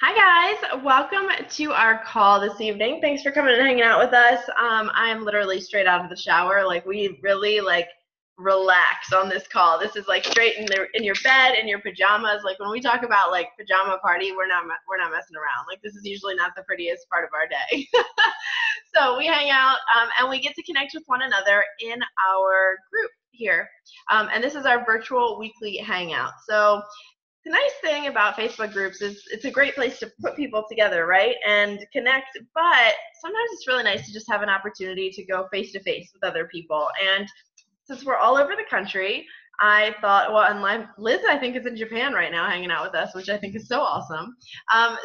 Hi guys, welcome to our call this evening. Thanks for coming and hanging out with us. I am literally straight out of the shower. We really relax on this call. This is like straight in your bed, in your pajamas. Like when we talk about like pajama party, we're not messing around. Like this is usually not the prettiest part of our day. So we hang out and we get to connect with one another in our group here. And this is our virtual weekly hangout. So the nice thing about Facebook groups is it's a great place to put people together, right, and connect, but sometimes it's really nice to just have an opportunity to go face-to-face with other people. And since we're all over the country, I thought, well, and Liz, I think, is in Japan right now hanging out with us, which I think is so awesome.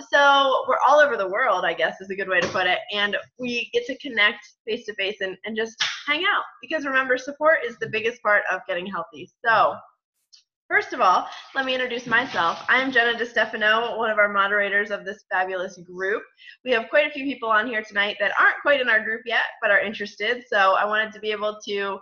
So we're all over the world, I guess, is a good way to put it, and we get to connect face-to-face and just hang out, because remember, support is the biggest part of getting healthy. So first of all, let me introduce myself. I'm Jenna DeStefano, one of our moderators of this fabulous group. We have quite a few people on here tonight that aren't quite in our group yet, but are interested. So I wanted to be able to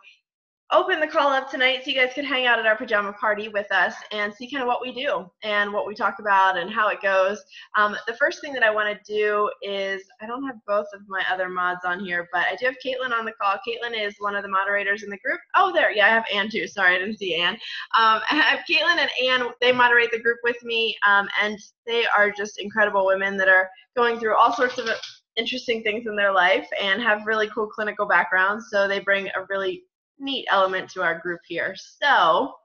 open the call up tonight so you guys could hang out at our pajama party with us and see kind of what we do and what we talk about and how it goes. The first thing that I want to do is, I don't have both of my other mods on here, but I do have Caitlin on the call. Caitlin is one of the moderators in the group. Oh, there, yeah, I have Ann too. Sorry, I didn't see Ann. I have Caitlin and Ann. They moderate the group with me, and they are just incredible women that are going through all sorts of interesting things in their life and have really cool clinical backgrounds, so they bring a really neat element to our group here. So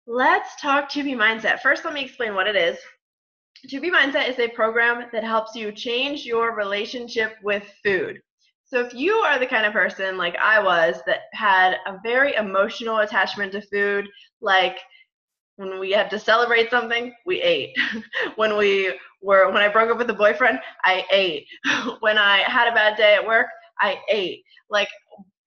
let's talk 2B Mindset. First, let me explain what it is. 2B Mindset is a program that helps you change your relationship with food. So if you are the kind of person like I was that had a very emotional attachment to food, like when we had to celebrate something, we ate. when I broke up with a boyfriend, I ate. When I had a bad day at work, I ate. Like,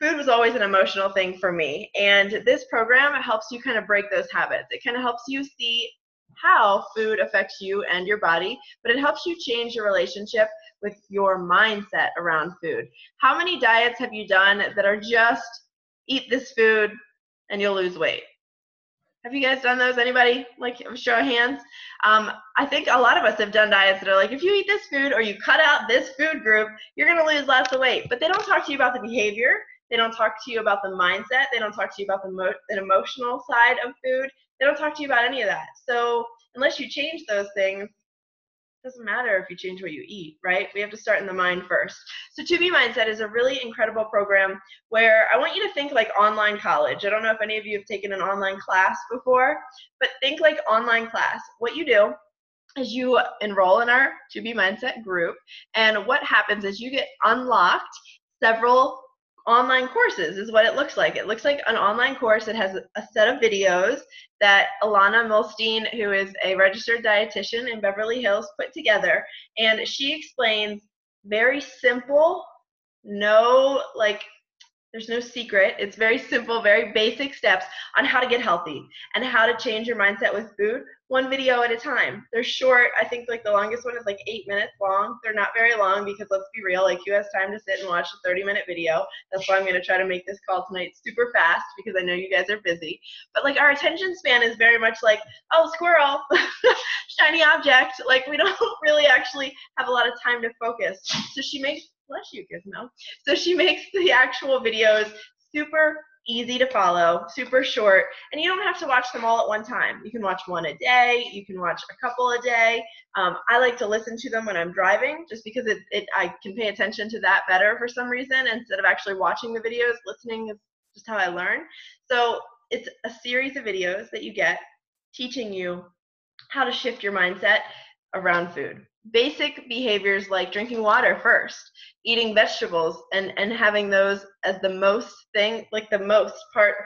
food was always an emotional thing for me, and this program helps you kind of break those habits. It kind of helps you see how food affects you and your body, but it helps you change your relationship with your mindset around food. How many diets have you done that are just eat this food and you'll lose weight? Have you guys done those? Anybody? Like, show of hands. I think a lot of us have done diets that are like, if you eat this food or you cut out this food group, you're going to lose lots of weight. But they don't talk to you about the behavior. They don't talk to you about the mindset. They don't talk to you about the emotional side of food. They don't talk to you about any of that. So unless you change those things, it doesn't matter if you change what you eat, right? We have to start in the mind first. So 2B Mindset is a really incredible program where I want you to think like online college. I don't know if any of you have taken an online class before, but think like online class. What you do is you enroll in our 2B Mindset group, and what happens is you get unlocked several online courses is what it looks like. It looks like an online course. It has a set of videos that Alana Milstein, who is a registered dietitian in Beverly Hills, put together, and she explains very simple, there's no secret. It's very simple, very basic steps on how to get healthy and how to change your mindset with food, one video at a time. They're short. I think like the longest one is like 8 minutes long. They're not very long because let's be real, like who has time to sit and watch a 30-minute video? That's why I'm going to try to make this call tonight super fast because I know you guys are busy. But like our attention span is very much like, oh, squirrel, shiny object. Like we don't really actually have a lot of time to focus. So she makes, bless you, Gizmo. So she makes the actual videos super easy to follow, super short, and you don't have to watch them all at one time. You can watch one a day, you can watch a couple a day. I like to listen to them when I'm driving just because I can pay attention to that better for some reason instead of actually watching the videos. Listening is just how I learn. So it's a series of videos that you get teaching you how to shift your mindset around food. Basic behaviors like drinking water first, eating vegetables, and having those as the most thing, like the most part.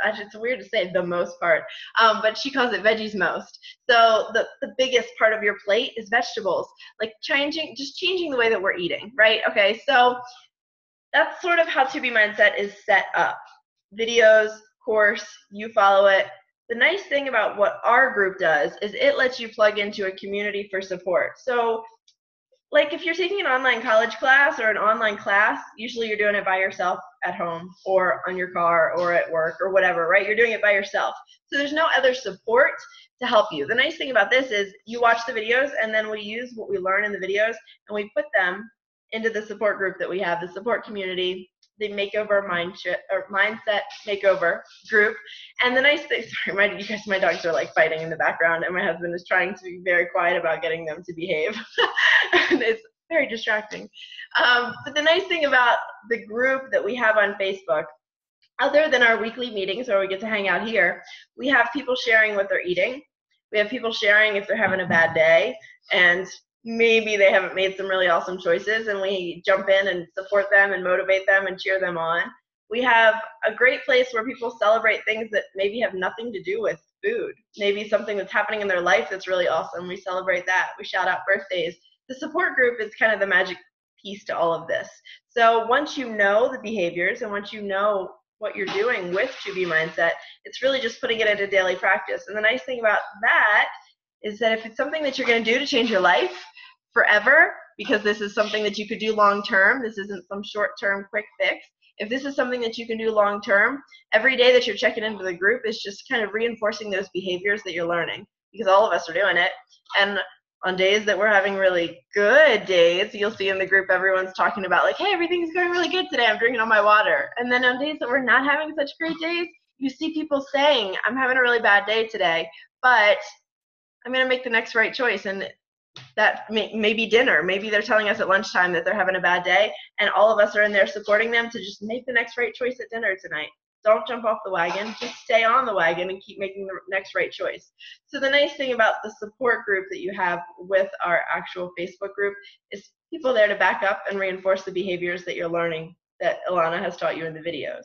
Actually, it's weird to say the most part, but she calls it veggies most. So the biggest part of your plate is vegetables. Like just changing the way that we're eating, right? Okay, so that's sort of how 2B Mindset is set up. Videos, course, you follow it. The nice thing about what our group does is it lets you plug into a community for support. So like if you're taking an online college class or an online class, usually you're doing it by yourself at home or on your car or at work or whatever, right? You're doing it by yourself. So there's no other support to help you. The nice thing about this is you watch the videos, and then we use what we learn in the videos and we put them into the support group that we have, the support community, the Mindset Makeover group. And the nice thing, sorry, my dogs are like fighting in the background, and my husband is trying to be very quiet about getting them to behave. And it's very distracting. But the nice thing about the group that we have on Facebook, other than our weekly meetings where we get to hang out here, we have people sharing what they're eating. We have people sharing if they're having a bad day and maybe they haven't made some really awesome choices, and we jump in and support them and motivate them and cheer them on. We have a great place where people celebrate things that maybe have nothing to do with food. Maybe something that's happening in their life that's really awesome. We celebrate that. We shout out birthdays. The support group is kind of the magic piece to all of this. So once you know the behaviors and once you know what you're doing with To Be Mindset, it's really just putting it into daily practice. And the nice thing about that is that if it's something that you're going to do to change your life forever, because this is something that you could do long term, this isn't some short term quick fix. If this is something that you can do long term, every day that you're checking into the group is just kind of reinforcing those behaviors that you're learning, because all of us are doing it. And on days that we're having really good days, you'll see in the group everyone's talking about like, hey, everything's going really good today, I'm drinking all my water. And then on days that we're not having such great days, you see people saying, I'm having a really bad day today, but I'm going to make the next right choice. And that may be dinner. Maybe they're telling us at lunchtime that they're having a bad day, and all of us are in there supporting them to just make the next right choice at dinner tonight. Don't jump off the wagon. Just stay on the wagon and keep making the next right choice. So the nice thing about the support group that you have with our actual Facebook group is people there to back up and reinforce the behaviors that you're learning that Ilana has taught you in the videos.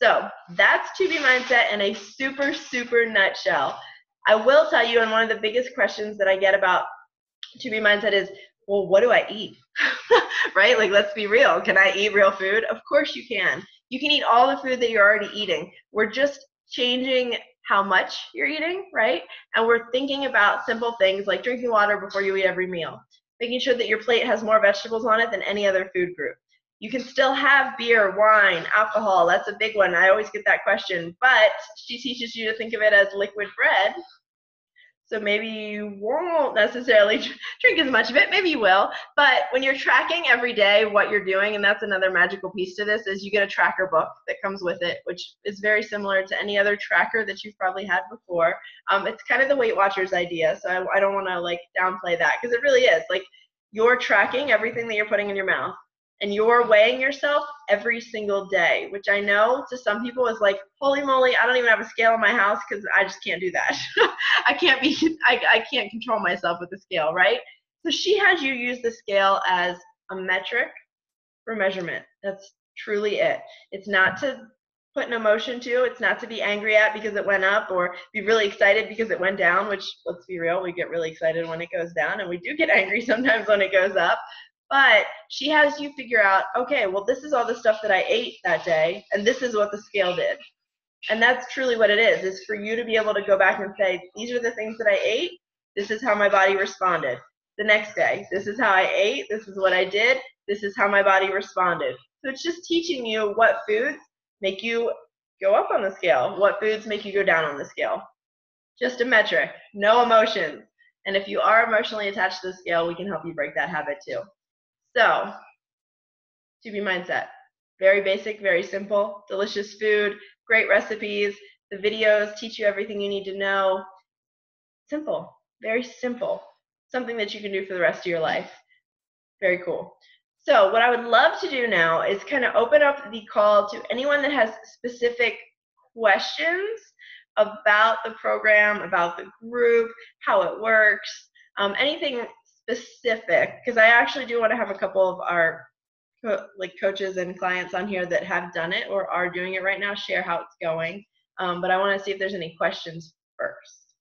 So that's To Be Mindset in a super, super nutshell. I will tell you, and one of the biggest questions that I get about To Be Mindset is, well, what do I eat? Right? Like, let's be real. Can I eat real food? Of course you can. You can eat all the food that you're already eating. We're just changing how much you're eating, right? And we're thinking about simple things like drinking water before you eat every meal, making sure that your plate has more vegetables on it than any other food group. You can still have beer, wine, alcohol. That's a big one. I always get that question. But she teaches you to think of it as liquid bread. So maybe you won't necessarily drink as much of it. Maybe you will. But when you're tracking every day what you're doing, and that's another magical piece to this, is you get a tracker book that comes with it, which is very similar to any other tracker that you've probably had before. It's kind of the Weight Watchers idea, so I don't want to like downplay that, because it really is. Like, you're tracking everything that you're putting in your mouth. And you're weighing yourself every single day, which I know to some people is like, holy moly, I don't even have a scale in my house because I just can't do that. I can't control myself with the scale, right? So she has you use the scale as a metric for measurement. That's truly it. It's not to put an emotion to, it's not to be angry at because it went up, or be really excited because it went down, which, let's be real, we get really excited when it goes down, and we do get angry sometimes when it goes up. But she has you figure out, okay, well, this is all the stuff that I ate that day, and this is what the scale did. And that's truly what it is for you to be able to go back and say, these are the things that I ate, this is how my body responded. The next day, this is how I ate, this is what I did, this is how my body responded. So it's just teaching you what foods make you go up on the scale, what foods make you go down on the scale. Just a metric, no emotions. And if you are emotionally attached to the scale, we can help you break that habit too. So, To Be Mindset. Very basic, very simple, delicious food, great recipes. The videos teach you everything you need to know. Simple, very simple. Something that you can do for the rest of your life. Very cool. So what I would love to do now is kind of open up the call to anyone that has specific questions about the program, about the group, how it works, anything specific, because I actually do want to have a couple of our coaches and clients on here that have done it or are doing it right now share how it's going. But I want to see if there's any questions first.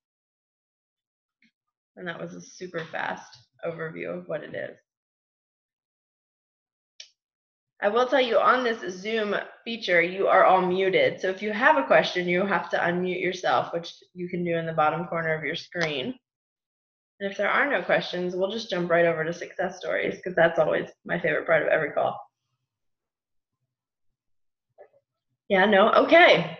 And that was a super fast overview of what it is. I will tell you, on this Zoom feature, you are all muted. So if you have a question, you have to unmute yourself, which you can do in the bottom corner of your screen. And if there are no questions, we'll just jump right over to success stories, because that's always my favorite part of every call. Yeah, no. Okay.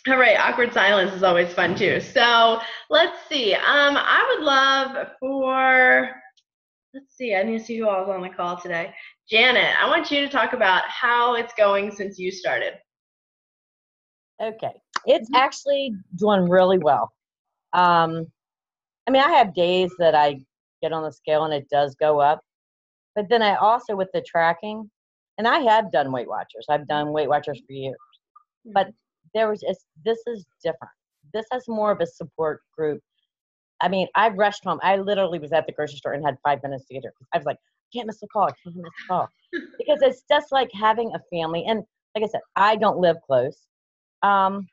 All right. Awkward silence is always fun too. So let's see. I would love for, let's see, I need to see who all was on the call today. Janet, I want you to talk about how it's going since you started. Okay. It's actually doing really well. Um, I mean, I have days that I get on the scale and it does go up, but then I also with the tracking, and I have done Weight Watchers. I've done Weight Watchers for years, but this is different. This has more of a support group. I mean, I rushed home. I literally was at the grocery store and had 5 minutes to get here. I was like, can't miss the call. I can't miss the call because it's just like having a family. And like I said, I don't live close. Um,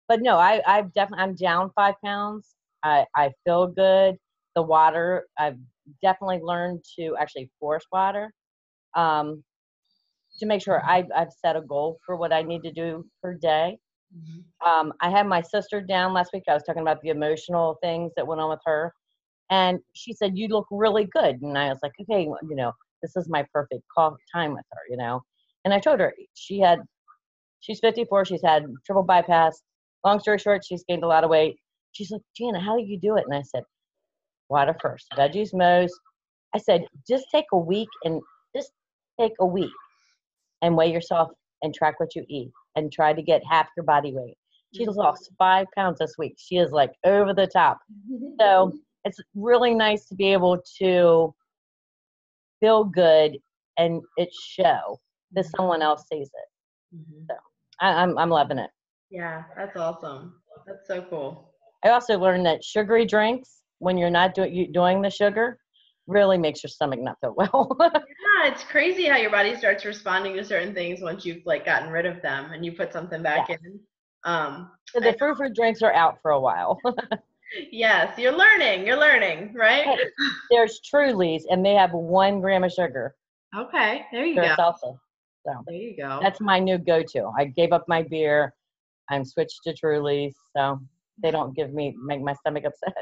but no, I've definitely, I'm down 5 pounds. I feel good. The water, I've definitely learned to actually force water, um, to make sure I've set a goal for what I need to do per day. I had my sister down last week. I was talking about the emotional things that went on with her. And she said, you look really good. And I was like, okay, well, this is my perfect call time with her. And I told her she's 54. She's had triple bypass. Long story short, she's gained a lot of weight. She's like, Gina, how do you do it? And I said, water first, veggies most. I said, just take a week and weigh yourself and track what you eat and try to get half your body weight. She's lost 5 pounds this week. She is like over the top. So it's really nice to be able to feel good and it show that someone else sees it. So I'm loving it. Yeah, that's awesome. That's so cool. I also learned that sugary drinks, when you're not doing the sugar, really makes your stomach not feel well. Yeah, it's crazy how your body starts responding to certain things once you've like gotten rid of them and you put something back Yeah. in. So the fruit drinks are out for a while. Yes, you're learning, right? Hey, there's Trulies, and they have 1 gram of sugar. Okay, there you There's go. salsa. So There you go. that's my new go-to. I gave up my beer. I'm switched to Trulies, so they don't make my stomach upset.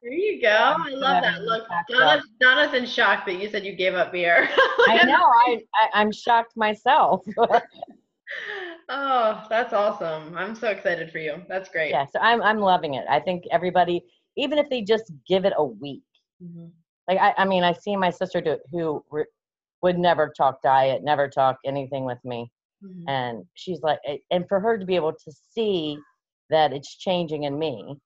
There you go. I love that. Look, Donna's in shock that you said you gave up beer. I know. I'm shocked myself. Oh, that's awesome. I'm so excited for you. That's great. Yeah, so I'm loving it. I think everybody, even if they just give it a week, like I mean, I see my sister would never talk diet, never talk anything with me, and she's like, and for her to be able to see that it's changing in me,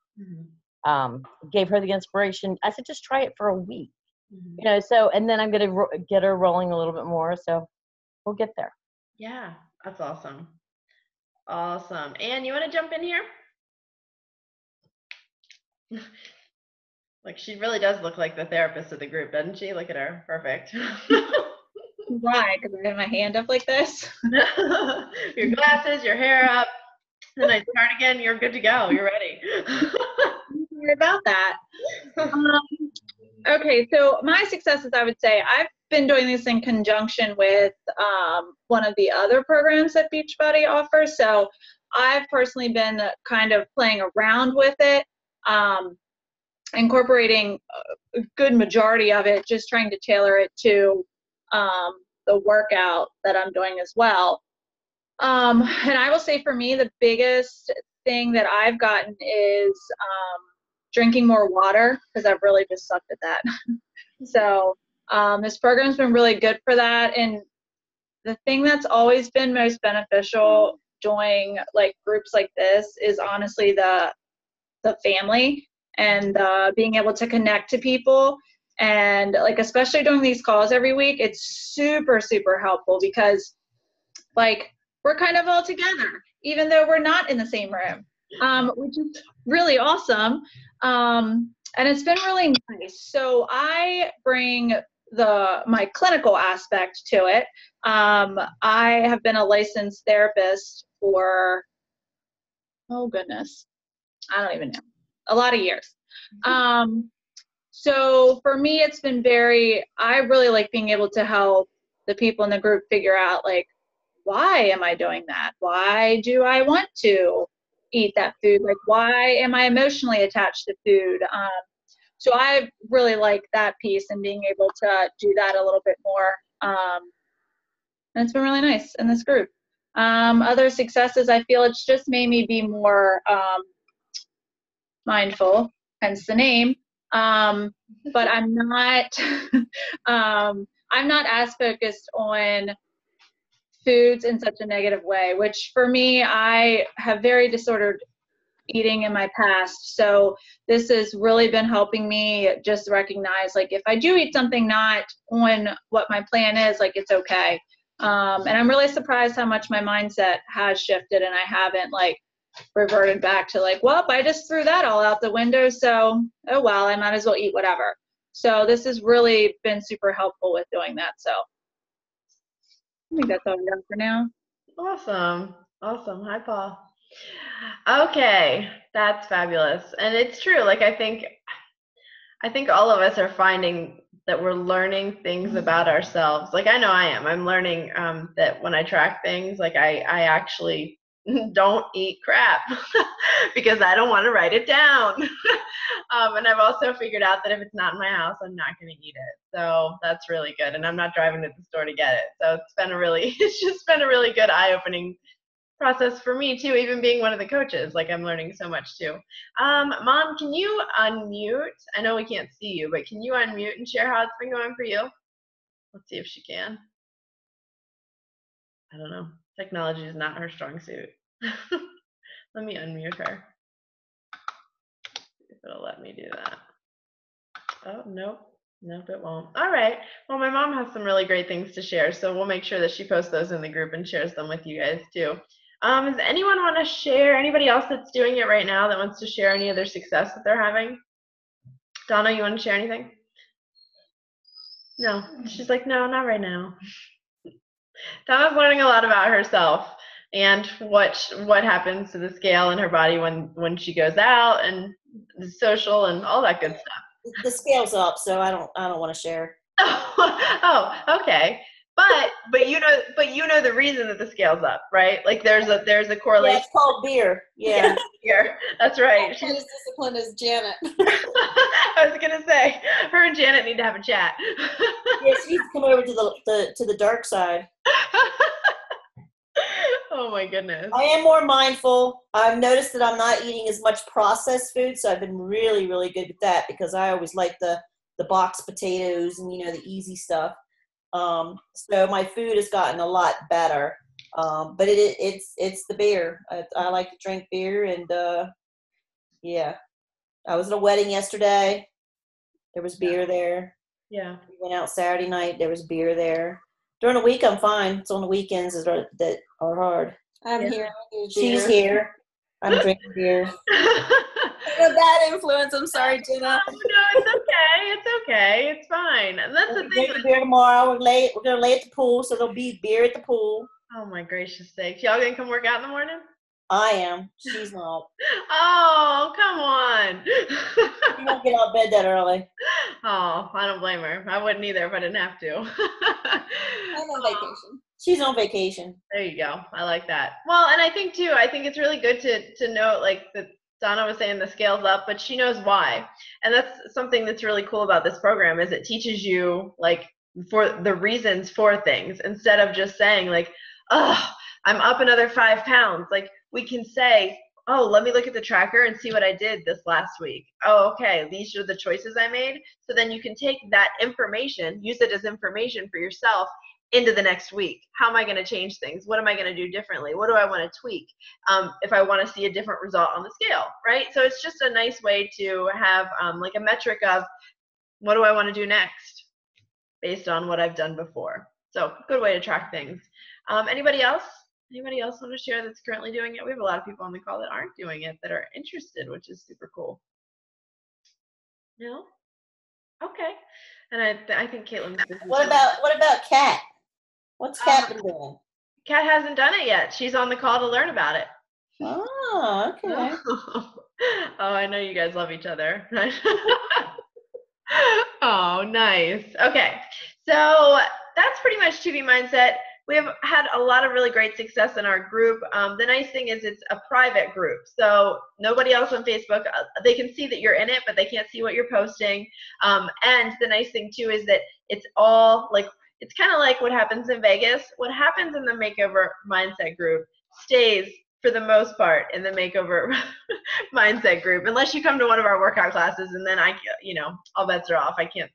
gave her the inspiration. I said, just try it for a week, So, and then I'm gonna get her rolling a little bit more, so we'll get there. Yeah, that's awesome. Awesome. Anne, you want to jump in here? Like she really does look like the therapist of the group, doesn't she? Look at her. Perfect. Why? Because I have my hand up like this? Your glasses, your hair up, the nice cardigan, you're good to go. You're ready. Sorry about that. Okay, so my successes, I would say, I've been doing this in conjunction with one of the other programs that Beachbody offers. So I've personally been kind of playing around with it, incorporating a good majority of it, just trying to tailor it to the workout that I'm doing as well. And I will say for me, the biggest thing that I've gotten is drinking more water, because I've really just sucked at that. So this program's been really good for that. And the thing that's always been most beneficial doing like groups like this is honestly the family and being able to connect to people. And like, especially doing these calls every week, it's super, super helpful because like we're kind of all together, even though we're not in the same room, which is really awesome. And it's been really nice. So I bring my clinical aspect to it. I have been a licensed therapist for, oh goodness, I don't even know, a lot of years. So for me, it's been I really like being able to help the people in the group figure out like, why am I doing that? Why do I want to eat that food? Like, why am I emotionally attached to food? So I really like that piece and being able to do that a little bit more. And it's been really nice in this group. Other successes, I feel it's just made me be more mindful, hence the name. But I'm not I'm not as focused on foods in such a negative way, which for me, I have very disordered eating in my past. So this has really been helping me just recognize, like, if I do eat something not on what my plan is, like, it's okay. And I'm really surprised how much my mindset has shifted, and I haven't like reverted back to like, well, I just threw that all out the window, so oh well, I might as well eat whatever. So this has really been super helpful with doing that. So I think that's all we got for now. Awesome. Awesome. Hi, Paul. Okay, that's fabulous. And it's true. Like, I think all of us are finding that we're learning things about ourselves. Like, I know I am. I'm learning that when I track things, like I actually don't eat crap because I don't want to write it down. And I've also figured out that if it's not in my house, I'm not going to eat it. So that's really good. And I'm not driving to the store to get it. So it's just been a really good eye-opening process for me too, even being one of the coaches. Like, I'm learning so much too. Mom, can you unmute? I know we can't see you, but can you unmute and share how it's been going for you? Let's see if she can. I don't know. Technology is not her strong suit. Let me unmute her. See if it'll let me do that. Oh, nope. Nope, it won't. All right. Well, my mom has some really great things to share, so we'll make sure that she posts those in the group and shares them with you guys too. Does anyone want to share, anybody else that's doing it right now that wants to share any of their success that they're having? Donna, you want to share anything? No. She's like, no, not right now. Donna's learning a lot about herself and what happens to the scale in her body when she goes out and social and all that good stuff. The scale's up, so I don't want to share. Oh, okay. But you know the reason that the scale's up, right? Like there's a correlation. Yeah, it's called beer. Yeah. Beer. That's right. She's as disciplined as Janet. I was gonna say, her and Janet need to have a chat. Yeah, she needs to come over to the dark side. Oh my goodness. I am more mindful. I've noticed that I'm not eating as much processed food, so I've been really, really good with that because I always like the boxed potatoes and the easy stuff. So my food has gotten a lot better. But it's the beer. I like to drink beer, and yeah. I was at a wedding yesterday. There was beer there. Yeah. We went out Saturday night. There was beer there. During the week, I'm fine. It's on the weekends that are hard. I'm here. She's here. I'm drinking beer. Bad influence. I'm sorry, Jenna. No, it's okay. It's okay. It's fine. And that's the thing. Drinking beer tomorrow. We're gonna lay at the pool, so there'll be beer at the pool. Oh my gracious sakes! Y'all gonna come work out in the morning? I am. She's not. Oh, come on. She won't get out of bed that early. Oh, I don't blame her. I wouldn't either if I didn't have to. I'm on vacation. She's on vacation. There you go. I like that. Well, and I think it's really good to note, like that Donna was saying, the scale's up, but she knows why. And that's something that's really cool about this program, is it teaches you like for the reasons for things, instead of just saying like, oh, I'm up another 5 pounds. Like, we can say, oh, let me look at the tracker and see what I did this last week. Oh, okay, these are the choices I made. So then you can take that information, use it as information for yourself into the next week. How am I going to change things? What am I going to do differently? What do I want to tweak if I want to see a different result on the scale, right? So it's just a nice way to have like a metric of what do I want to do next based on what I've done before. So good way to track things. Anybody else? Anybody else want to share that's currently doing it? We have a lot of people on the call that aren't doing it, that are interested, which is super cool. No? Okay. And I think Caitlin's busy. What about Kat? What's Kat been doing? Kat hasn't done it yet. She's on the call to learn about it. Oh, okay. Oh, I know you guys love each other. Oh, nice. Okay. So that's pretty much 2B Mindset. We have had a lot of really great success in our group. The nice thing is it's a private group, so nobody else on Facebook, they can see that you're in it, but they can't see what you're posting. And the nice thing too is that it's all like, it's kind of like what happens in Vegas. What happens in the Makeover Mindset group stays for the most part in the Makeover Mindset group, unless you come to one of our workout classes, and then all bets are off. I can't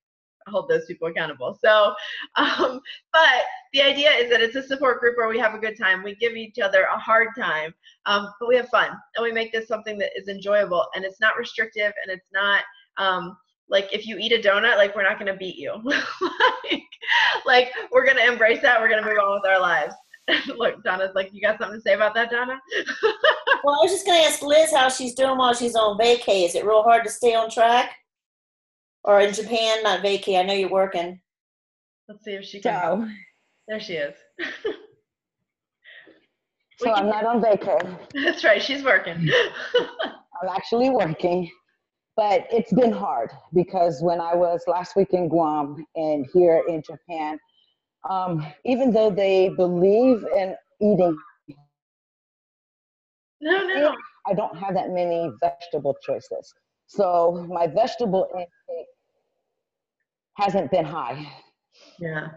hold those people accountable. So, but the idea is that it's a support group where we have a good time. We give each other a hard time, but we have fun, and we make this something that is enjoyable, and it's not restrictive, and it's not like if you eat a donut, like we're not going to beat you. like we're going to embrace that. We're going to move on with our lives. Look, Donna's like, you got something to say about that, Donna? Well, I was just going to ask Liz how she's doing while she's on vacay. Is it real hard to stay on track? Or in Japan, not vacay. I know you're working. Let's see if she can. There she is. So I'm not on vacay. That's right. She's working. I'm actually working. But it's been hard because when I was last week in Guam and here in Japan, even though they believe in eating, no, I don't have that many vegetable choices. So my vegetable intake hasn't been high. Yeah.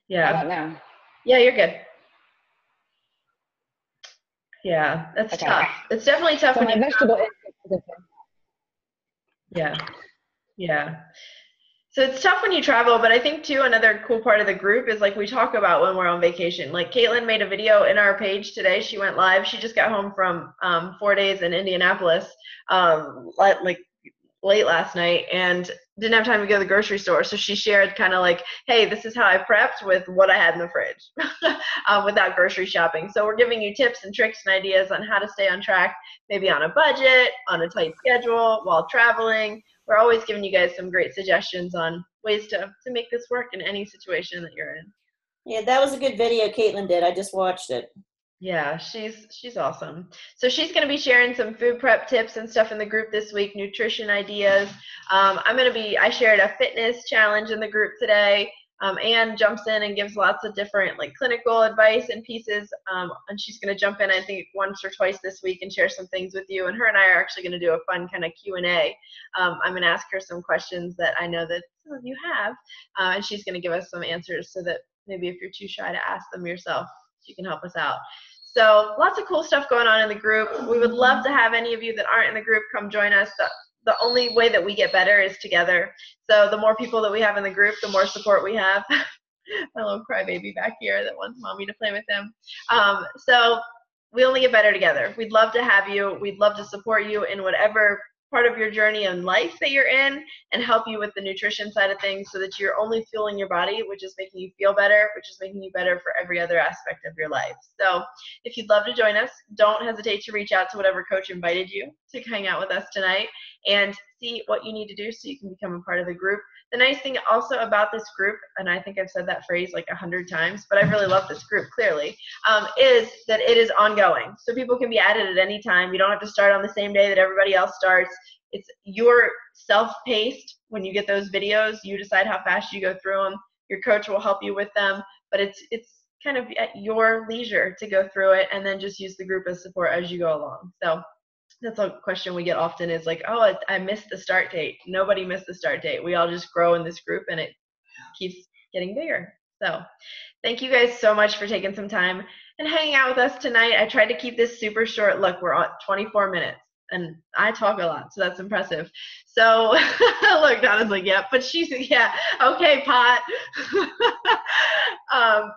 How about now? Yeah, you're good. Yeah, that's Okay. tough. It's definitely tough So when my vegetable intake hasn't been high. Yeah. So it's tough when you travel, but I think too another cool part of the group is like we talk about when we're on vacation. Like Caitlin made a video in our page today. She went live. She just got home from 4 days in Indianapolis, like late last night, and didn't have time to go to the grocery store. So she shared kind of like, hey, this is how I prepped with what I had in the fridge without grocery shopping. So we're giving you tips and tricks and ideas on how to stay on track, maybe on a budget, on a tight schedule while traveling. We're always giving you guys some great suggestions on ways to make this work in any situation that you're in. Yeah, that was a good video Caitlin did. I just watched it. Yeah, she's awesome. So she's going to be sharing some food prep tips and stuff in the group this week, nutrition ideas. I shared a fitness challenge in the group today. Anne jumps in and gives lots of different like clinical advice and pieces, and she's going to jump in I think once or twice this week and share some things with you, and her and I are actually going to do a fun kind of Q&A. I'm going to ask her some questions that I know that some of you have, and she's going to give us some answers so that maybe if you're too shy to ask them yourself, she can help us out. So lots of cool stuff going on in the group. We would love to have any of you that aren't in the group come join us. The only way that we get better is together. So the more people that we have in the group, the more support we have. My little crybaby back here that wants mommy to play with him. So we only get better together. We'd love to have you. We'd love to support you in whatever part of your journey in life that you're in, and help you with the nutrition side of things so that you're only fueling your body, which is making you feel better, which is making you better for every other aspect of your life. So if you'd love to join us, don't hesitate to reach out to whatever coach invited you to hang out with us tonight and see what you need to do so you can become a part of the group. The nice thing also about this group, and I think I've said that phrase like 100 times, but I really love this group clearly, is that it is ongoing. So people can be added at any time. You don't have to start on the same day that everybody else starts. It's your self-paced. When you get those videos, you decide how fast you go through them. Your coach will help you with them, but it's kind of at your leisure to go through it, and then just use the group as support as you go along. So that's a question we get often is like, oh, I missed the start date. Nobody missed the start date. We all just grow in this group, and it keeps getting bigger. So thank you guys so much for taking some time and hanging out with us tonight. I tried to keep this super short. Look, we're on 24 minutes. And I talk a lot, so that's impressive. So, look, Donna's like, yeah, but she's, yeah, okay, Pot.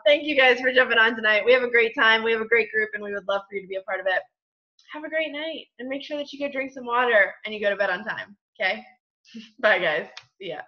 Thank you guys for jumping on tonight. We have a great time. We have a great group, and we would love for you to be a part of it. Have a great night, and make sure that you go drink some water and you go to bed on time, okay? Bye, guys. See ya.